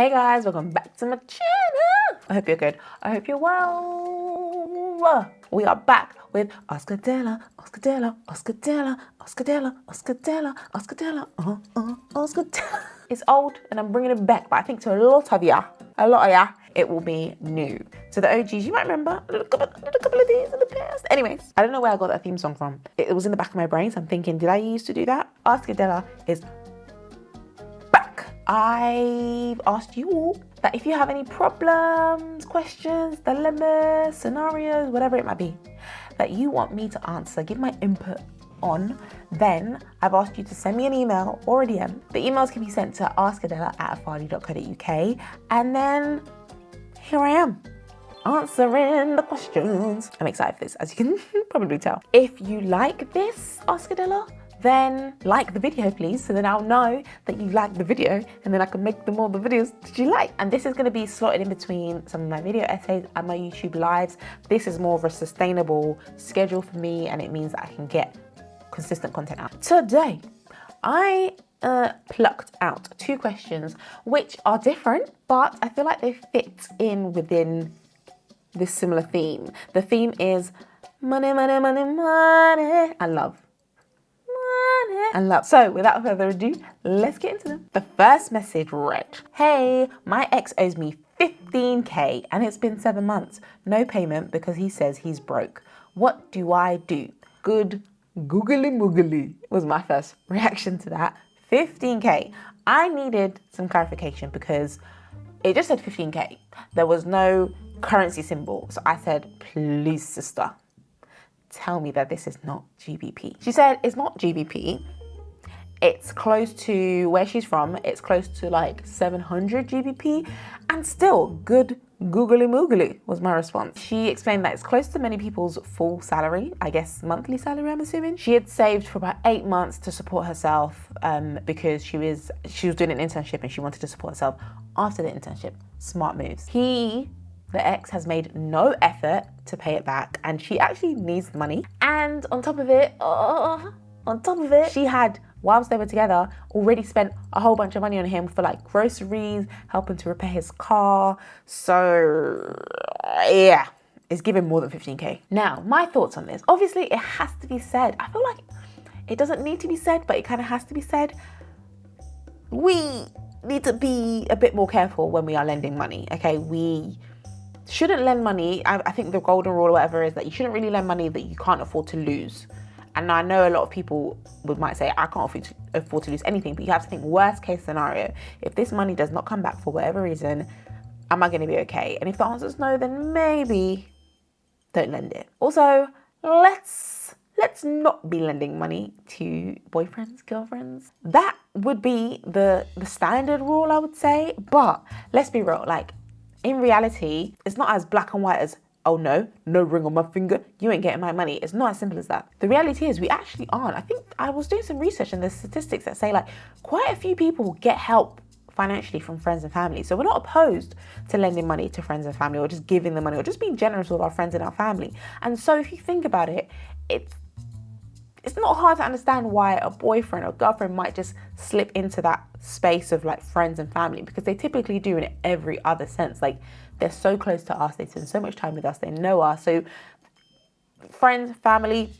Hey guys, welcome back to my channel. I hope you're good. I hope you're well. We are back with Ask Adela, Ask Adela, Ask Adela, Ask Adela, Ask Adela, Ask Adela, Ask Adela. It's old and I'm bringing it back, but I think to a lot of ya, it will be new. So the OGs, you might remember a couple of these in the past. Anyways, I don't know where I got that theme song from. It was in the back of my brain, so I'm thinking, did I used to do that? Ask Adela is back. I've asked you all that if you have any problems, questions, dilemmas, scenarios, whatever it might be, that you want me to answer, give my input on, then I've asked you to send me an email or a DM. The emails can be sent to askadela@afadi.co.uk, and then here I am, answering the questions. I'm excited for this, as you can probably tell. If you like this Ask Adela, then like the video please, so then I'll know that you like the video and then I can make them all the videos that you like. And this is going to be slotted in between some of my video essays and my YouTube lives. This is more of a sustainable schedule for me, and it means that I can get consistent content out. Today, I plucked out 2 questions which are different, but I feel like they fit in within this similar theme. The theme is money, money, money, money, and love. And love. So without further ado, let's get into them. The first message read, hey, my ex owes me 15k and it's been 7 months. No payment because he says he's broke. What do I do? Good googly moogly was my first reaction to that. 15k. I needed some clarification because it just said 15k. There was no currency symbol. So I said, please sister, tell me that this is not GBP. She said it's not GBP. It's close to where she's from. It's close to like 700 GBP, and still good googly moogly was my response. She explained that it's close to many people's full salary, I guess monthly salary, I'm assuming. She had saved for about 8 months to support herself because she was doing an internship and she wanted to support herself after the internship. Smart moves. The ex has made no effort to pay it back, and she actually needs the money. And on top of it, she had, whilst they were together, already spent a whole bunch of money on him for like groceries, helping to repair his car. So yeah, it's giving more than 15k. Now, my thoughts on this. Obviously, it has to be said. I feel like it doesn't need to be said, but it kind of has to be said. We need to be a bit more careful when we are lending money, okay? We shouldn't lend money. I think the golden rule or whatever is that you shouldn't really lend money that you can't afford to lose. And I know a lot of people might say, I can't afford to lose anything, but you have to think worst case scenario. If this money does not come back for whatever reason, am I going to be okay? And if the answer is no, then maybe don't lend it. Also, let's not be lending money to boyfriends, girlfriends. That would be the standard rule, I would say. But let's be real, like, in reality, it's not as black and white as, oh no ring on my finger, you ain't getting my money. It's not as simple as that. The reality is we actually aren't. I think I was doing some research and there's statistics that say like quite a few people get help financially from friends and family. So we're not opposed to lending money to friends and family or just giving them money or just being generous with our friends and our family. And so if you think about it, it's not hard to understand why a boyfriend or girlfriend might just slip into that space of like friends and family, because they typically do in every other sense. Like they're so close to us, they spend so much time with us, they know us. So friends, family,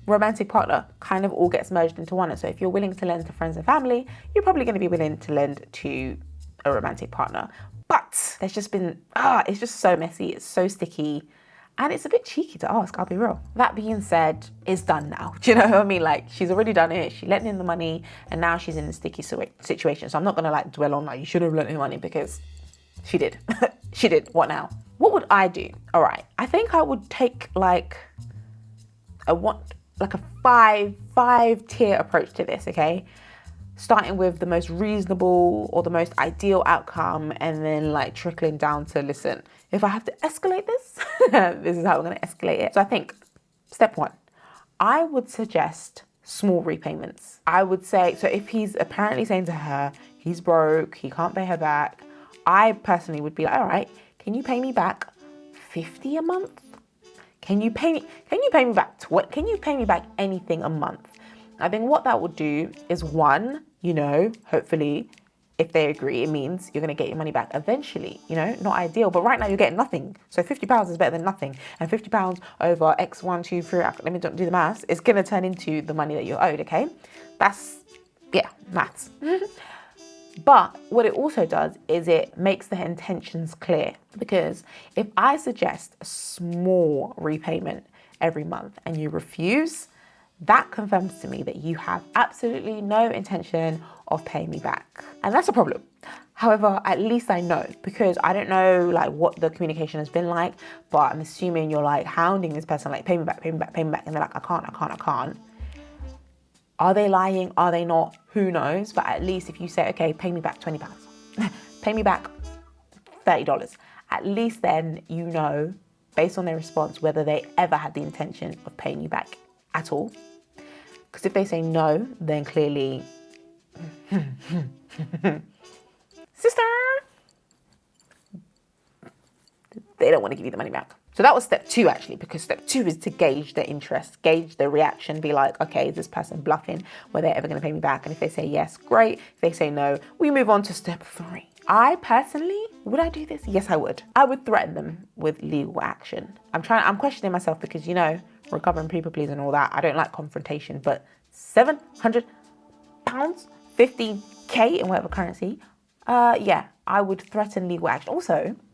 romantic partner kind of all gets merged into one. And so if you're willing to lend to friends and family, you're probably going to be willing to lend to a romantic partner. But there's just been, it's just so messy, it's so sticky. And it's a bit cheeky to ask, I'll be real. That being said, it's done now. Do you know what I mean? Like, she's already done it. She lent him the money, and now she's in a sticky situation. So I'm not going to like dwell on like, you should have lent him money, because she did. She did. What now? What would I do? All right. I think I would take like a 5-tier approach to this, okay? Starting with the most reasonable or the most ideal outcome, and then like trickling down to, listen, if I have to escalate this, this is how we're going to escalate it. So I think step 1, I would suggest small repayments. I would say, so if he's apparently saying to her, he's broke, he can't pay her back, I personally would be like, all right, can you pay me back 50 a month? Can you pay me back can you pay me back anything a month? I think what that would do is, 1, hopefully if they agree, it means you're going to get your money back eventually, not ideal. But right now you're getting nothing. So £50 is better than nothing. And £50 over X, 1, 2, 3, let me do the maths, it's going to turn into the money that you're owed, okay? That's, maths. But what it also does is it makes the intentions clear. Because if I suggest a small repayment every month and you refuse, that confirms to me that you have absolutely no intention of paying me back. And that's a problem. However, at least I know, because I don't know like what the communication has been like, but I'm assuming you're like hounding this person, like, pay me back, pay me back, pay me back. And they're like, I can't. Are they lying? Are they not? Who knows? But at least if you say, okay, pay me back £20, pay me back $30, at least then you know, based on their response, whether they ever had the intention of paying you back at all. Because if they say no, then clearly, sister, they don't want to give you the money back. So that was step 2 actually, because step 2 is to gauge their interest, gauge their reaction, be like, okay, is this person bluffing? Were they ever going to pay me back? And if they say yes, great. If they say no, we move on to step 3. I personally, would I do this? Yes, I would. I would threaten them with legal action. I'm questioning myself because, recovering people please and all that. I don't like confrontation, but £700, 50K in whatever currency. I would threaten legal action.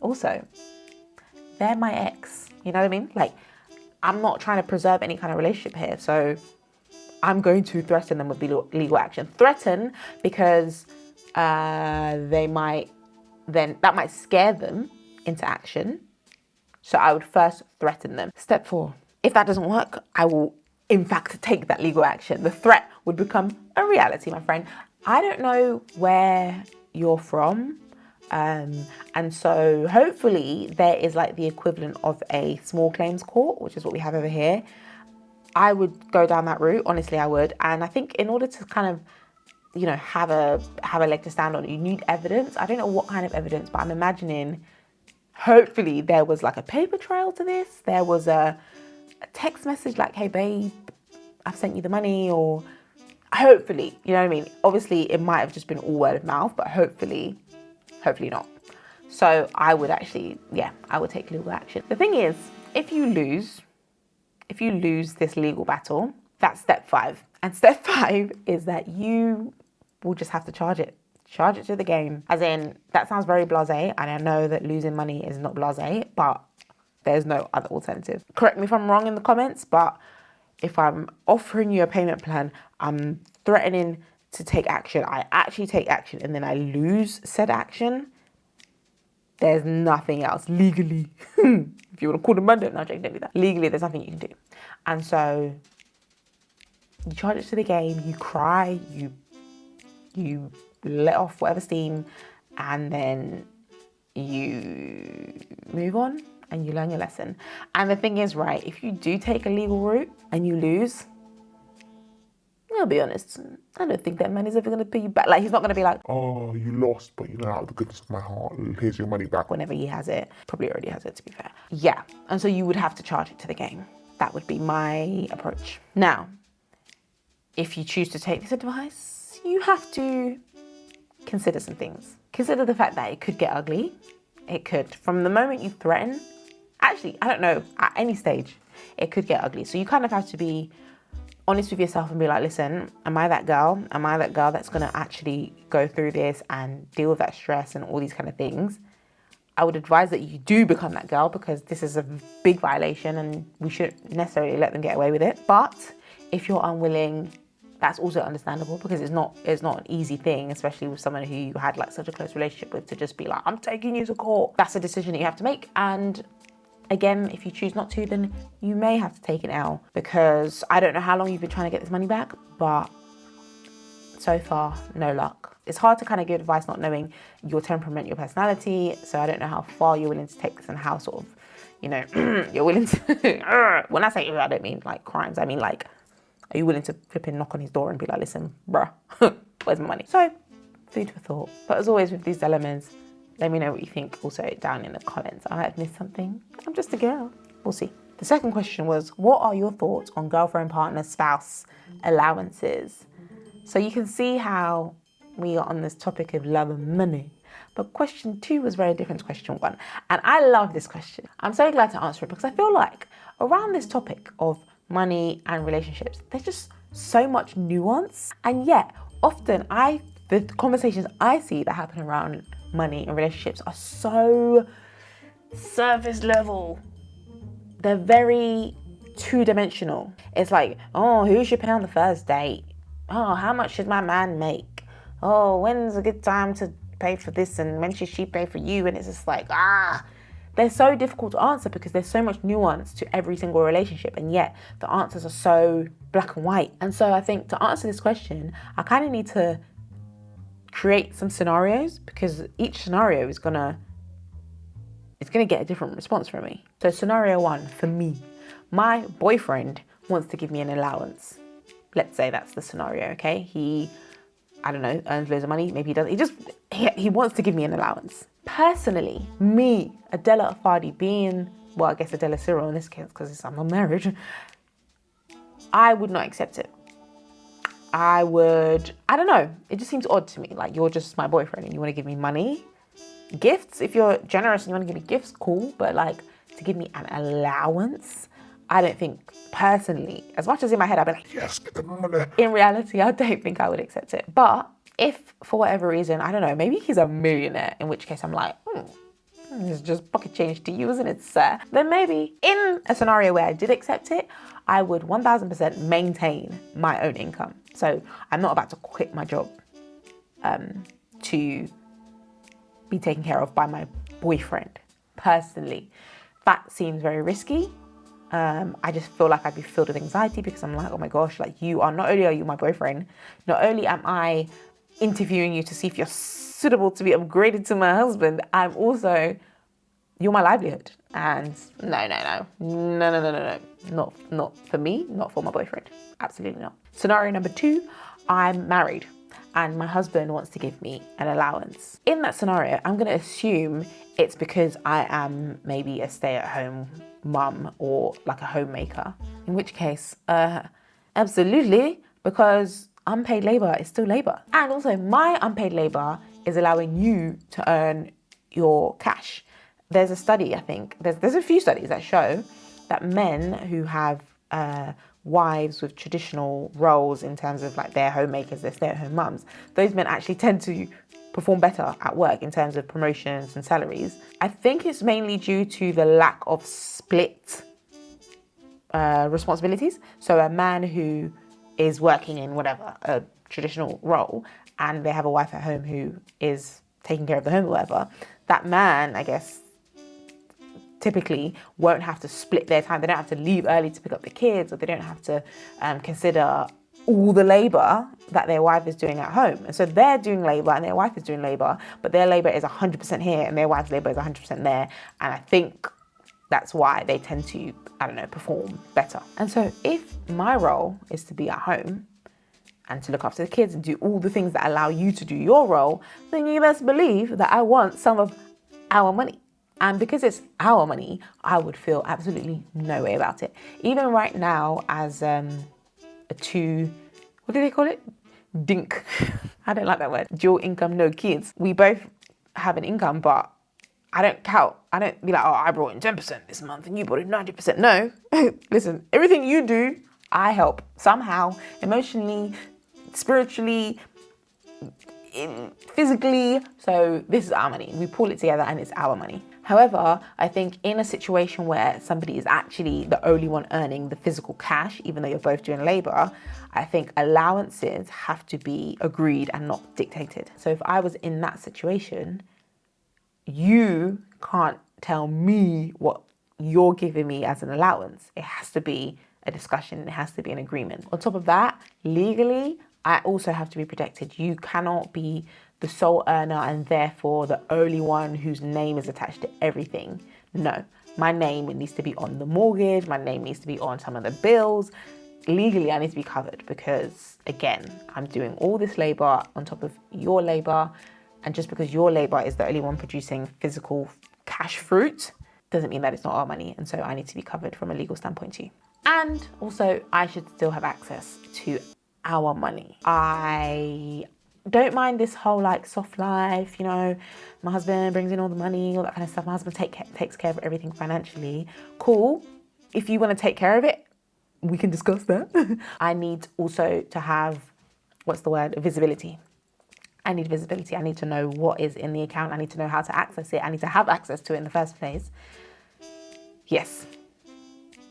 Also, they're my ex. You know what I mean? Like, I'm not trying to preserve any kind of relationship here. So I'm going to threaten them with legal action. Threaten because that might scare them into action. So I would first threaten them. Step 4. If that doesn't work, I will, in fact, take that legal action. The threat would become a reality, my friend. I don't know where you're from. And so hopefully there is like the equivalent of a small claims court, which is what we have over here. I would go down that route. Honestly, I would. And I think in order to kind of, have a leg to stand on, you need evidence. I don't know what kind of evidence, but I'm imagining hopefully there was like a paper trail to this. There was a text message like, hey babe, I've sent you the money, or hopefully, you know what I mean? Obviously it might have just been all word of mouth, but hopefully not. So I would actually, I would take legal action. The thing is, if you lose this legal battle, that's step 5. And step 5 is that you will just have to charge it to the game. As in, that sounds very blasé, and I know that losing money is not blasé, but there's no other alternative. Correct me if I'm wrong in the comments, but if I'm offering you a payment plan, I'm threatening to take action, I actually take action, and then I lose said action, there's nothing else legally. If you want to call them random, no, don't do that. Legally, there's nothing you can do. And so you charge it to the game, you cry, you let off whatever steam, and then you move on and you learn your lesson. And the thing is, right, if you do take a legal route and you lose, I'll be honest, I don't think that man is ever going to pay you back. Like, he's not going to be like, oh, you lost, but out of the goodness of my heart, here's your money back. Whenever he has it. Probably already has it, to be fair. Yeah, and so you would have to charge it to the game. That would be my approach. Now, if you choose to take this advice, you have to consider some things. Consider the fact that it could get ugly. It could. From the moment you threaten, actually, I don't know, at any stage, it could get ugly. So you kind of have to be honest with yourself and be like, listen, am I that girl? Am I that girl that's going to actually go through this and deal with that stress and all these kind of things? I would advise that you do become that girl, because this is a big violation and we shouldn't necessarily let them get away with it. But if you're unwilling, that's also understandable, because it's not an easy thing, especially with someone who you had like such a close relationship with, to just be like, I'm taking you to court. That's a decision that you have to make. And again, if you choose not to, then you may have to take an L, because I don't know how long you've been trying to get this money back, but so far, no luck. It's hard to kind of give advice not knowing your temperament, your personality, so I don't know how far you're willing to take this and how sort of, you're willing to, when I say I don't mean like crimes, I mean like, are you willing to flip and knock on his door and be like, listen, bruh, where's my money? So, food for thought. But as always with these dilemmas, let me know what you think also down in the comments. I might have missed something. I'm just a girl. We'll see. The second question was, what are your thoughts on girlfriend, partner, spouse allowances? So you can see how we are on this topic of love and money. But question 2 was very different to question 1. And I love this question. I'm so glad to answer it because I feel like around this topic of money and relationships, there's just so much nuance. And yet, often the conversations I see that happen around money and relationships are so surface level. They're very two-dimensional. It's like, oh, who should pay on the first date? Oh, how much should my man make? Oh, when's a good time to pay for this, and when should she pay for you? And it's just like, they're so difficult to answer because there's so much nuance to every single relationship, and yet the answers are so black and white. And so I think to answer this question, I kind of need to create some scenarios, because each scenario is gonna get a different response from me. So scenario 1 for me, my boyfriend wants to give me an allowance. Let's say that's the scenario, okay? He, I don't know, earns loads of money. Maybe he does. He wants to give me an allowance. Personally, me, Adella Afadi, being, well, I guess Adella Cyril in this case, because I'm not married, I would not accept it. I don't know. It just seems odd to me. Like, you're just my boyfriend and you want to give me money. Gifts, if you're generous and you want to give me gifts, cool. But like, to give me an allowance, I don't think, personally, as much as in my head I'd be like, yes, get the money. In reality, I don't think I would accept it. But if for whatever reason, I don't know, maybe he's a millionaire, in which case I'm like, it's just pocket change to you, isn't it, sir? Then maybe in a scenario where I did accept it, I would 1000% maintain my own income. So I'm not about to quit my job to be taken care of by my boyfriend. Personally, that seems very risky. I just feel like I'd be filled with anxiety because I'm like, oh my gosh, like not only are you my boyfriend, not only am I interviewing you to see if you're suitable to be upgraded to my husband, you're my livelihood. And no. Not for me, not for my boyfriend. Absolutely not. Scenario number 2, I'm married and my husband wants to give me an allowance. In that scenario, I'm going to assume it's because I am maybe a stay-at-home mum or like a homemaker. In which case, absolutely, because unpaid labor is still labor. And also my unpaid labor is allowing you to earn your cash. There's a study, I think, there's a few studies that show that men who have wives with traditional roles in terms of like they're homemakers, they're stay-at-home mums, those men actually tend to perform better at work in terms of promotions and salaries. I think it's mainly due to the lack of split responsibilities. So a man who is working in whatever, a traditional role, and they have a wife at home who is taking care of the home or whatever, that man, I guess, typically won't have to split their time. They don't have to leave early to pick up the kids, or they don't have to consider all the labor that their wife is doing at home. And so they're doing labor and their wife is doing labor, but their labor is 100% here and their wife's labor is 100% there. And I think that's why they tend to, perform better. And so if my role is to be at home and to look after the kids and do all the things that allow you to do your role, then you best believe that I want some of our money. And because it's our money, I would feel absolutely no way about it. Even right now, as what do they call it? Dink. I don't like that word. Dual income, no kids. We both have an income, but I don't count. I don't be like, oh, I brought in 10% this month and you brought in 90%. No. Listen, everything you do, I help somehow, emotionally, spiritually, physically. So this is our money. We pull it together and it's our money. However, I think in a situation where somebody is actually the only one earning the physical cash, even though you're both doing labor, I think allowances have to be agreed and not dictated. So if I was in that situation, you can't tell me what you're giving me as an allowance. It has to be a discussion. It has to be an agreement. On top of that, legally, I also have to be protected. You cannot be the sole earner and therefore the only one whose name is attached to everything. No, my name needs to be on the mortgage. My name needs to be on some of the bills. Legally, I need to be covered because, again, I'm doing all this labor on top of your labor. And just because your labor is the only one producing physical cash fruit doesn't mean that it's not our money. And so I need to be covered from a legal standpoint too. And also, I should still have access to our money. I don't mind this whole like soft life, you know, my husband brings in all the money, all that kind of stuff. My husband takes care of everything financially. Cool. If you want to take care of it, we can discuss that. I need also to have, visibility. I need visibility. I need to know what is in the account. I need to know how to access it. I need to have access to it in the first place. Yes,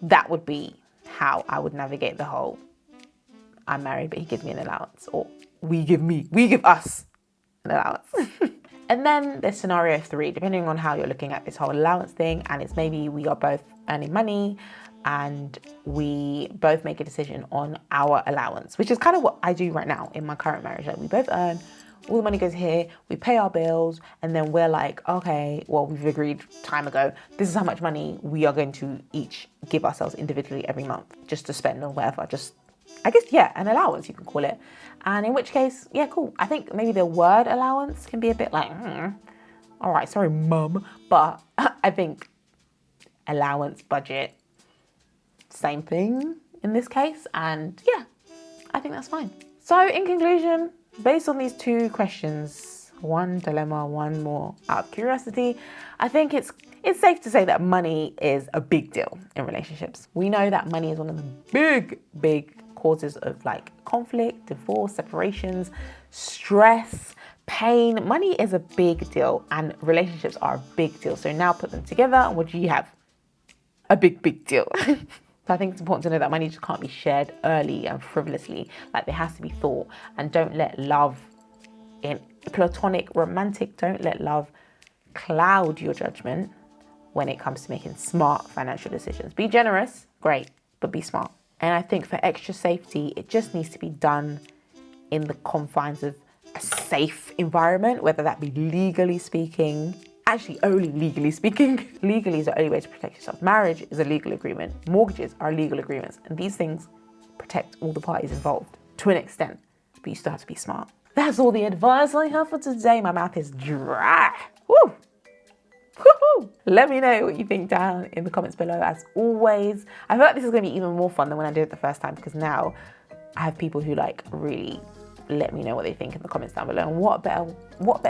that would be how I would navigate the whole, I'm married, but he gives me an allowance, or we give us an allowance. And then there's scenario 3, depending on how you're looking at this whole allowance thing, and it's maybe we are both earning money and we both make a decision on our allowance, which is kind of what I do right now in my current marriage. Like, we both earn, all the money goes here, we pay our bills, and then we're like, okay, well, we've agreed time ago, this is how much money we are going to each give ourselves individually every month, just to spend or whatever, just, I guess, yeah, an allowance, you can call it. And in which case, yeah, cool. I think maybe the word allowance can be a bit like, all right, sorry, mum. But I think allowance, budget, same thing in this case. And yeah, I think that's fine. So in conclusion, based on these 2 questions, one dilemma, one more out of curiosity, I think it's safe to say that money is a big deal in relationships. We know that money is one of the big causes of like conflict, divorce, separations, stress, pain. Money is a big deal and relationships are a big deal. So now put them together and what do you have? A big deal. So I think it's important to know that money just can't be shared early and frivolously. Like, there has to be thought, and don't let love, in platonic, romantic, don't let love cloud your judgment when it comes to making smart financial decisions. Be generous, great, but be smart. And I think for extra safety, it just needs to be done in the confines of a safe environment, whether that be legally speaking, actually only legally speaking. Legally is the only way to protect yourself. Marriage is a legal agreement. Mortgages are legal agreements. And these things protect all the parties involved to an extent, but you still have to be smart. That's all the advice I have for today. My mouth is dry. Woo! Woo-hoo! Let me know what you think down in the comments below. As always, I feel like this is going to be even more fun than when I did it the first time, because now I have people who like really let me know what they think in the comments down below. And what better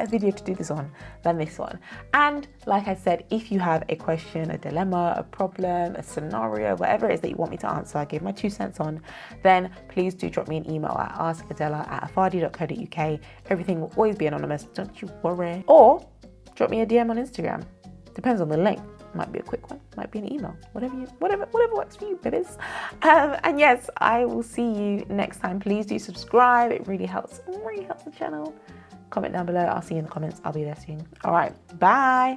video to do this on than this one. And like I said, if you have a question, a dilemma, a problem, a scenario, whatever it is that you want me to answer, I give my 2 cents on, then please do drop me an email at askadela@afadi.co.uk. Everything will always be anonymous, don't you worry. Or drop me a DM on Instagram. Depends on the length. Might be a quick one, might be an email, whatever works for you, babies. And yes, I will see you next time. Please do subscribe. It really helps the channel. Comment down below. I'll see you in the comments. I'll be there soon. All right, bye.